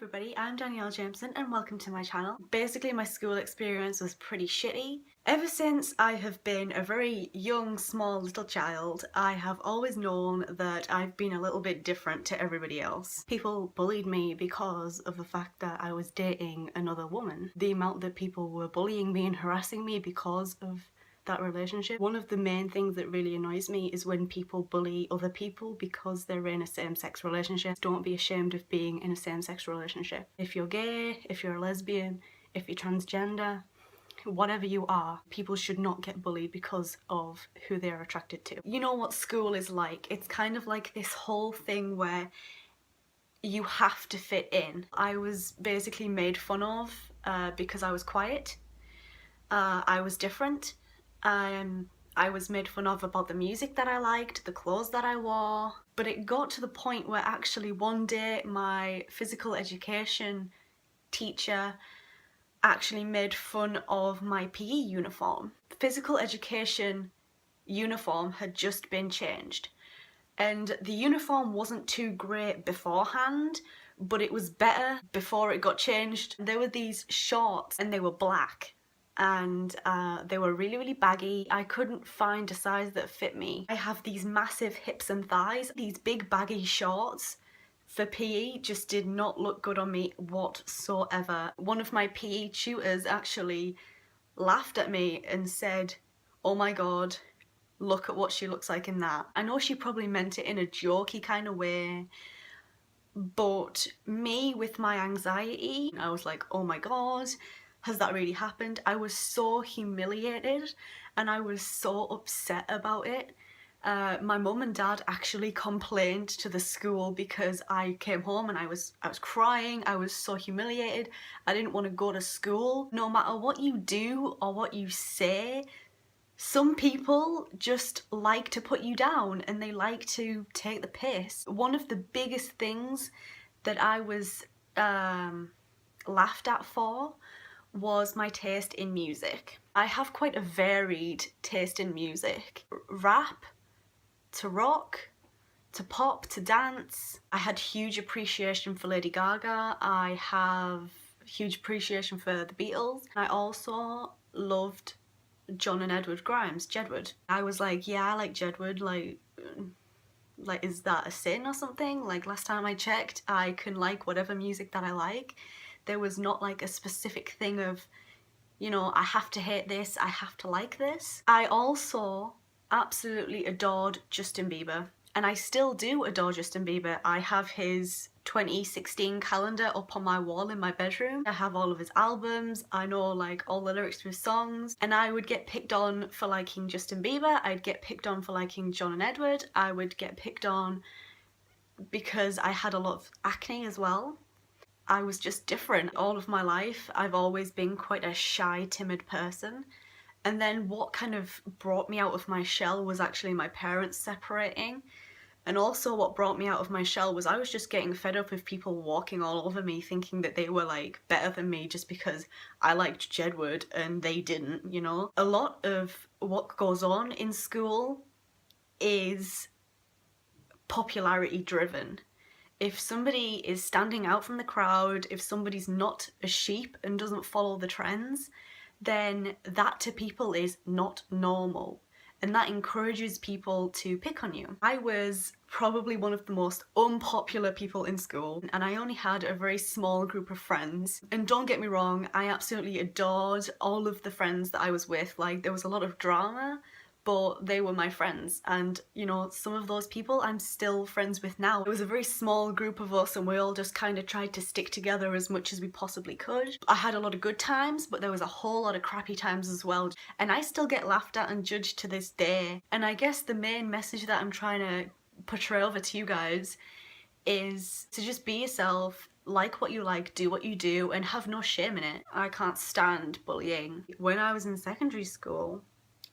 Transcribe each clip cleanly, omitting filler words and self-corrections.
everybody, I'm Danielle Jameson and welcome to my channel. Basically my school experience was pretty shitty. Ever since I have been a very young, small little child, I have always known that I've been a little bit different to everybody else. People bullied me because of the fact that I was dating another woman. The amount that people were bullying me and harassing me because of that relationship. One of the main things that really annoys me is when people bully other people because they're in a same-sex relationship. Don't be ashamed of being in a same-sex relationship. If you're gay, if you're a lesbian, if you're transgender, whatever you are, people should not get bullied because of who they're attracted to. You know what school is like? It's kind of like this whole thing where you have to fit in. I was basically made fun of because I was quiet. I was different. I was made fun of about the music that I liked, the clothes that I wore, but it got to the point where actually one day my physical education teacher actually made fun of my PE uniform. Physical education uniform had just been changed and the uniform wasn't too great beforehand, but it was better before it got changed. There were these shorts and they were black. And they were really baggy. I couldn't find a size that fit me. I have these massive hips and thighs. These big baggy shorts for PE just did not look good on me whatsoever. One of my PE tutors actually laughed at me and said, "Oh my god, look at what she looks like in that." I know she probably meant it in a jokey kind of way, but me with my anxiety, I was like, oh my god, has that really happened? I was so humiliated and I was so upset about it. My mum and dad actually complained to the school because I came home and I was crying. I was so humiliated. I didn't want to go to school. No matter what you do or what you say, some people just like to put you down and they like to take the piss. One of the biggest things that I was laughed at for was my taste in music. I have quite a varied taste in music. Rap, to rock, to pop, to dance. I had huge appreciation for Lady Gaga. I have huge appreciation for the Beatles. I also loved John and Edward Grimes, Jedward. I was like, yeah, I like Jedward, like is that a sin or something? Like last time I checked, I can like whatever music that I like. There was not like a specific thing of, you know, I have to hate this, I have to like this. I also absolutely adored Justin Bieber, and I still do adore Justin Bieber. I have his 2016 calendar up on my wall in my bedroom. I have all of his albums, I know like all the lyrics to his songs, and I would get picked on for liking Justin Bieber, I'd get picked on for liking John and Edward, I would get picked on because I had a lot of acne as well. I was just different. All of my life I've always been quite a shy, timid person, and then what kind of brought me out of my shell was actually my parents separating. And also what brought me out of my shell was I was just getting fed up with people walking all over me thinking that they were like better than me just because I liked Jedward and they didn't, you know? A lot of what goes on in school is popularity driven. If somebody is standing out from the crowd, if somebody's not a sheep and doesn't follow the trends, then that to people is not normal. And that encourages people to pick on you. I was probably one of the most unpopular people in school, and I only had a very small group of friends. And don't get me wrong, I absolutely adored all of the friends that I was with. Like, there was a lot of drama, but they were my friends, and you know, some of those people I'm still friends with now. It was a very small group of us and we all just kind of tried to stick together as much as we possibly could. I had a lot of good times, but there was a whole lot of crappy times as well, and I still get laughed at and judged to this day. And I guess the main message that I'm trying to portray over to you guys is to just be yourself, like what you like, do what you do, and have no shame in it. I can't stand bullying. When I was in secondary school,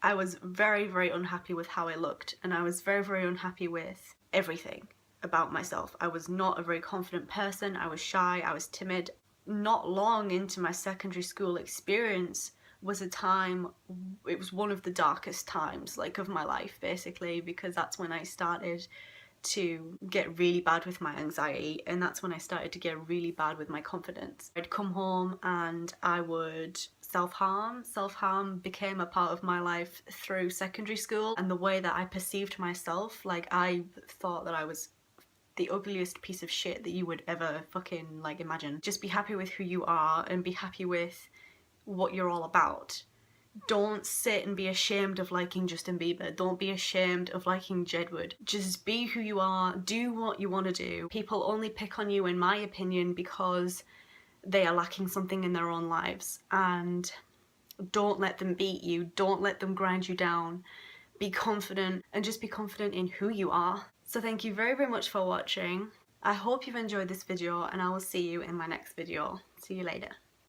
I was very unhappy with how I looked, and I was very unhappy with everything about myself. I was not a very confident person, I was shy, I was timid. Not long into my secondary school experience was a time, it was one of the darkest times like of my life basically, because that's when I started to get really bad with my anxiety, and that's when I started to get really bad with my confidence. I'd come home and I would self-harm. Self-harm became a part of my life through secondary school, and the way that I perceived myself, like I thought that I was the ugliest piece of shit that you would ever fucking like imagine. Just be happy with who you are and be happy with what you're all about. Don't sit and be ashamed of liking Justin Bieber. Don't be ashamed of liking Jedward. Just be who you are, do what you want to do. People only pick on you, in my opinion, because they are lacking something in their own lives, and don't let them beat you, don't let them grind you down. Be confident, and just be confident in who you are. So thank you very, very much for watching. I hope you've enjoyed this video, and I will see you in my next video. See you later.